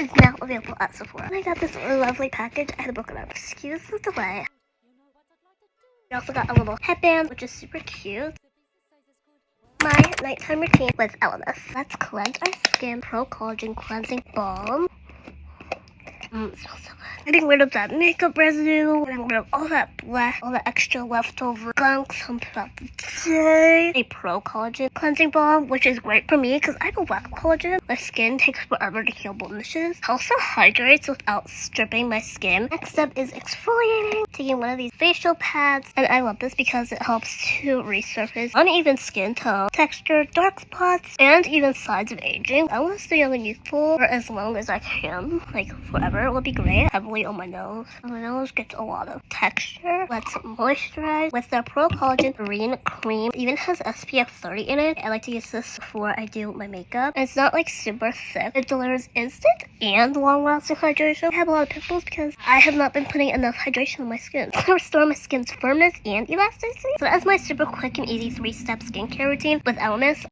is now available at Sephora. And I got this lovely package. I had to broken up. Excuse the delay. I also got a little headband, which is super cute. My nighttime routine with LMS. Let's cleanse our skin. Pro-Collagen Cleansing Balm. It smells so good. Getting rid of that makeup residue, getting rid of all that black, all the extra leftover gunk throughout the day. A Pro-Collagen Cleansing Balm, which is great for me because I have a lack of collagen. My skin takes forever to heal blemishes. It also hydrates without stripping my skin. Next step is exfoliating. Taking one of these facial pads, and I love this because it helps to resurface uneven skin tone, texture, dark spots, and even signs of aging. I want to stay young and youthful for as long as I can, like forever. It would be great. Heavily on my nose. My nose gets a lot of texture. Let's moisturize with the Pro-Collagen Marine Cream. It even has SPF 30 in it. I like to use this before I do my makeup. And it's not like super thick. It delivers instant and long-lasting hydration. I have a lot of pimples because I have not been putting enough hydration on my skin. To restore my skin's firmness and elasticity. So that's my super quick and easy 3-step skincare routine with elements.